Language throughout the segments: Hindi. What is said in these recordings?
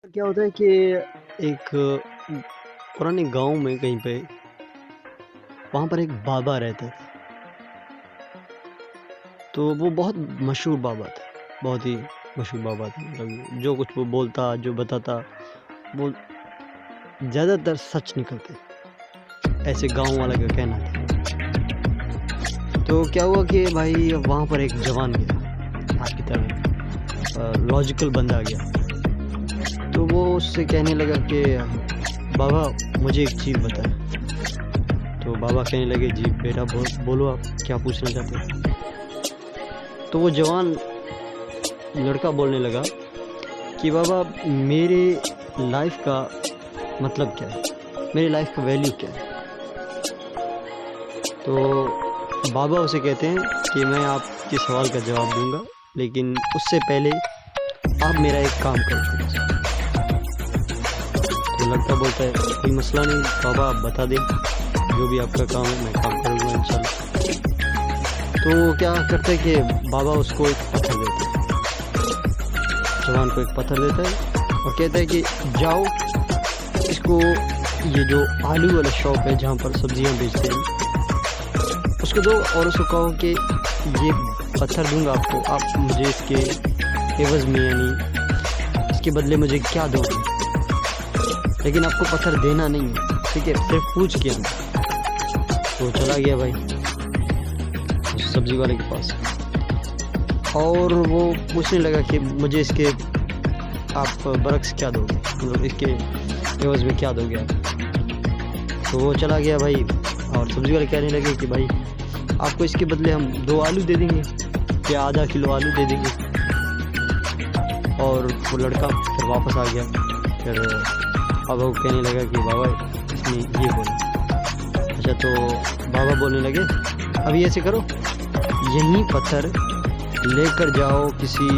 क्या होता है कि एक पुराने गांव में कहीं पे वहाँ पर एक बाबा रहता था। तो वो बहुत मशहूर बाबा था, बहुत ही मशहूर बाबा था। मतलब जो कुछ वो बोलता, जो बताता, वो ज़्यादातर सच निकलते, ऐसे गांव वाला का कहना था। तो क्या हुआ कि भाई वहाँ पर एक जवान गया, आपकी तरह लॉजिकल बंदा गया। तो वो उससे कहने लगा कि बाबा मुझे एक चीज़ बता। तो बाबा कहने लगे, जी बेटा बोलो आप क्या पूछना चाहते हैं। तो वो जवान लड़का बोलने लगा कि बाबा मेरे लाइफ का मतलब क्या है, मेरी लाइफ का वैल्यू क्या है। तो बाबा उसे कहते हैं कि मैं आपके सवाल का जवाब दूंगा, लेकिन उससे पहले आप मेरा एक काम करो। तो लड़का बोलता है कोई मसला नहीं बाबा, आप बता दें, जो भी आपका काम है मैं काम करूँगा इंशाल्लाह। तो क्या करता है कि बाबा उसको एक पत्थर देता है, जवान को एक पत्थर देता है और कहता है कि जाओ इसको, ये जो आलू वाला शॉप है जहाँ पर सब्जियाँ बेचते हैं उसको दो और उसको कहो कि ये पत्थर दूंगा आपको, आप मुझे इसके एवज़ में यानी इसके बदले मुझे क्या दोगे, लेकिन आपको पत्थर देना नहीं है, ठीक है, सिर्फ पूछ के आना। तो चला गया भाई उस सब्जी वाले के पास और वो पूछने लगा कि मुझे इसके आप बरक्स क्या दोगे, मतलब इसके एवज़ में क्या दोगे आप। तो वो चला गया भाई और सब्जी वाले कहने लगे कि भाई आपको इसके बदले हम 2 आलू दे देंगे या आधा किलो आलू दे देंगे। और वो लड़का फिर वापस आ गया। फिर बाबा को कहने लगा कि बाबा इसने ये बोला। अच्छा, तो बाबा बोलने लगे अभी ऐसे करो, यही पत्थर लेकर जाओ किसी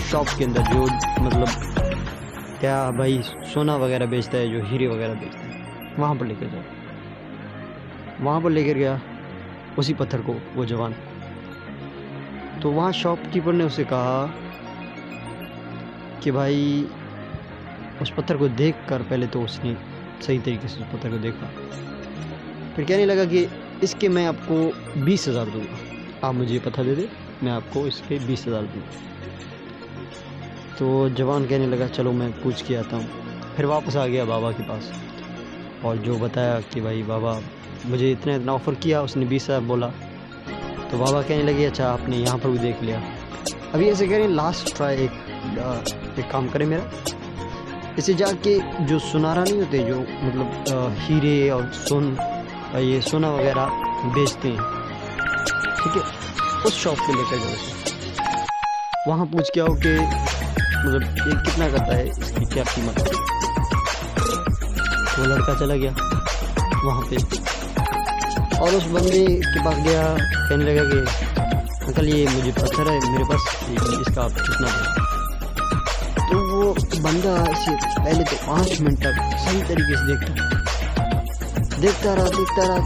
शॉप के अंदर जो मतलब क्या भाई सोना वगैरह बेचता है, जो हीरे वगैरह बेचता है, वहाँ पर लेकर जाओ। वहाँ पर लेकर गया उसी पत्थर को वो जवान। तो वहाँ शॉपकीपर ने उसे कहा कि भाई उस पत्थर को देखकर, पहले तो उसने सही तरीके से उस पत्थर को देखा, फिर कहने लगा कि इसके मैं आपको 20,000 दूंगा, आप मुझे पत्थर दे दे, मैं आपको इसके 20,000 दूँगा। तो जवान कहने लगा चलो मैं पूछ के आता हूँ। फिर वापस आ गया बाबा के पास और जो बताया कि भाई बाबा मुझे इतना ऑफ़र किया, उसने 20,000 बोला। तो बाबा कहने लगे अच्छा आपने यहाँ पर भी देख लिया, अभी ऐसे करें लास्ट ट्राई, एक काम करें मेरा, इसे जाके जो सुनारा नहीं होते जो मतलब हीरे और ये सोना वगैरह बेचते हैं, ठीक है, उस शॉप पे लेकर जाओ उसे, वहाँ पूछ के आओ कि मतलब ये कितना करता है, इसकी क्या कीमत है। वो लड़का चला गया वहाँ पे और उस बंदे के पास गया, कहने लगा कि अंकल ये मुझे पत्थर है मेरे पास, इसका आप कितना है। तो वो बंदा ऐसे पहले तो 5 मिनट तक सही तरीके से देखता रहा।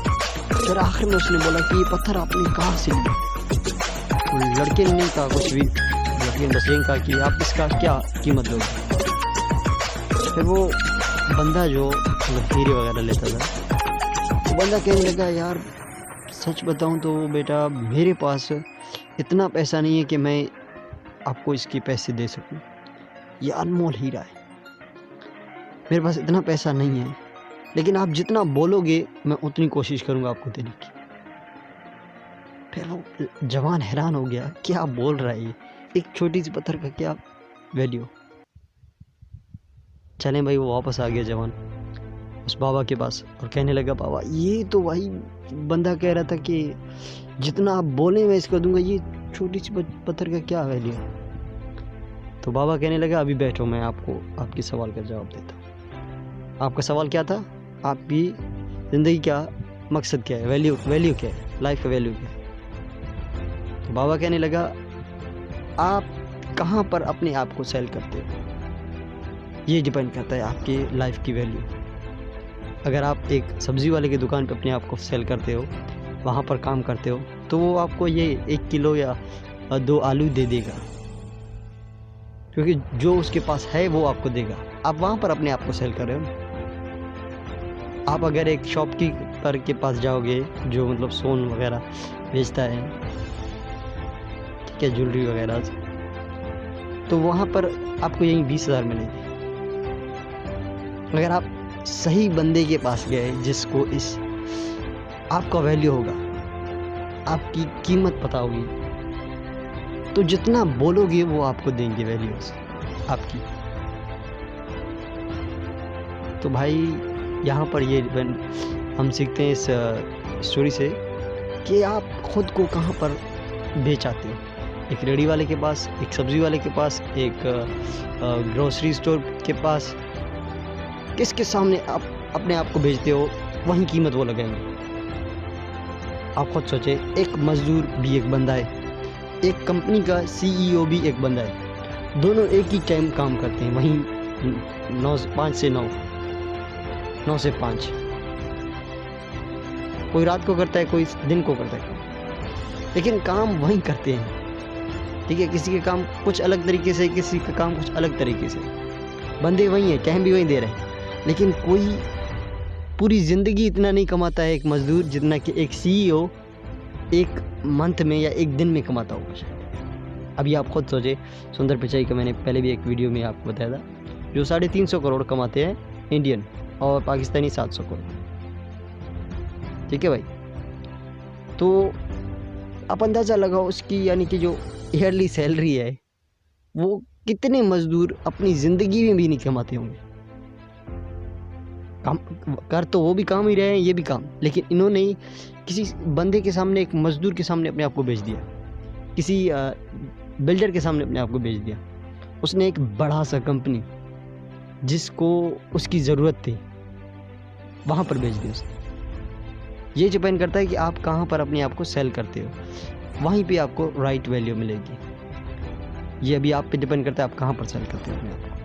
फिर आखिर में उसने बोला कि ये पत्थर आपने कहाँ से लिया। लड़के ने नहीं कहा कुछ भी, लड़के ने बस यही कहा कि आप इसका क्या कीमत दोगे। फिर वो बंदा जो मतलब हीरे वगैरह लेता था, तो बंदा कहने लगा यार सच बताऊं तो बेटा मेरे पास इतना पैसा नहीं है कि मैं आपको इसके पैसे दे सकूं, ये अनमोल हीरा है, मेरे पास इतना पैसा नहीं है, लेकिन आप जितना बोलोगे मैं उतनी कोशिश करूंगा आपको देने की। फिर वो जवान हैरान हो गया, क्या बोल रहा है ये, एक छोटी सी पत्थर का क्या वैल्यू। चले भाई वो वापस आ गया जवान उस बाबा के पास और कहने लगा बाबा ये तो भाई बंदा कह रहा था कि जितना आप बोले मैं इसका दूंगा, ये छोटी सी पत्थर का क्या वैल्यू है। तो बाबा कहने लगा अभी बैठो, मैं आपको आपके सवाल का जवाब देता हूँ। आपका सवाल क्या था, आपकी ज़िंदगी का मकसद क्या है, वैल्यू क्या है, लाइफ का वैल्यू क्या है। तो बाबा कहने लगा आप कहाँ पर अपने आप को सेल करते हो, ये डिपेंड करता है आपकी लाइफ की वैल्यू। अगर आप एक सब्ज़ी वाले की दुकान पे अपने आप को सेल करते हो, वहाँ पर काम करते हो, तो वो आपको ये 1 किलो या 2 आलू दे देगा, क्योंकि जो उसके पास है वो आपको देगा। आप वहाँ पर अपने आप को सेल कर रहे हो ना। आप अगर एक शॉपकीपर के पास जाओगे जो मतलब सोन वगैरह बेचता है, ठीक है, ज्वेलरी वगैरह, तो वहाँ पर आपको यही 20,000 मिलेगी। अगर आप सही बंदे के पास गए जिसको इस आपका वैल्यू होगा, आपकी कीमत पता होगी, तो जितना बोलोगे वो आपको देंगे वैल्यूज आपकी। तो भाई यहाँ पर ये हम सीखते हैं इस स्टोरी से कि आप खुद को कहाँ पर बेच आते हो। एक रेडी वाले के पास, एक सब्जी वाले के पास, एक ग्रोसरी स्टोर के पास, किसके सामने आप अपने आप को बेचते हो, वही कीमत वो लगाएंगे। आप खुद सोचे, एक मजदूर भी एक बंदा है, एक कंपनी का CEO भी एक बंदा है, दोनों एक ही टाइम काम करते हैं, वहीं 5 से 9 से 5। कोई रात को करता है, कोई दिन को करता है, लेकिन काम वहीं करते हैं, ठीक है। किसी के काम कुछ अलग तरीके से, किसी का काम कुछ अलग तरीके से, बंदे वही हैं, टाइम भी वहीं दे रहे हैं, लेकिन कोई पूरी ज़िंदगी इतना नहीं कमाता है एक मज़दूर जितना कि एक CEO एक मंथ में या एक दिन में कमाता होगा शायद। अभी आप खुद सोचे, सुंदर पिचाई का मैंने पहले भी एक वीडियो में आपको बताया था, जो 350 करोड़ कमाते हैं इंडियन, और पाकिस्तानी 700 करोड़, ठीक है भाई। तो आप अंदाज़ा लगाओ उसकी, यानी कि जो ईयरली सैलरी है, वो कितने मज़दूर अपनी ज़िंदगी में भी नहीं कमाते होंगे। काम कर तो वो भी काम ही रहे हैं, ये भी काम, लेकिन इन्होंने किसी बंदे के सामने, एक मज़दूर के सामने अपने आप को बेच दिया, किसी बिल्डर के सामने अपने आप को बेच दिया। उसने एक बड़ा सा कंपनी जिसको उसकी ज़रूरत थी वहाँ पर बेच दिया उसने। ये डिपेंड करता है कि आप कहाँ पर अपने आप को सेल करते हो, वहीं पे आपको राइट वैल्यू मिलेगी। ये अभी आप पे डिपेंड करता है आप कहाँ पर सेल करते हो अपने आप को।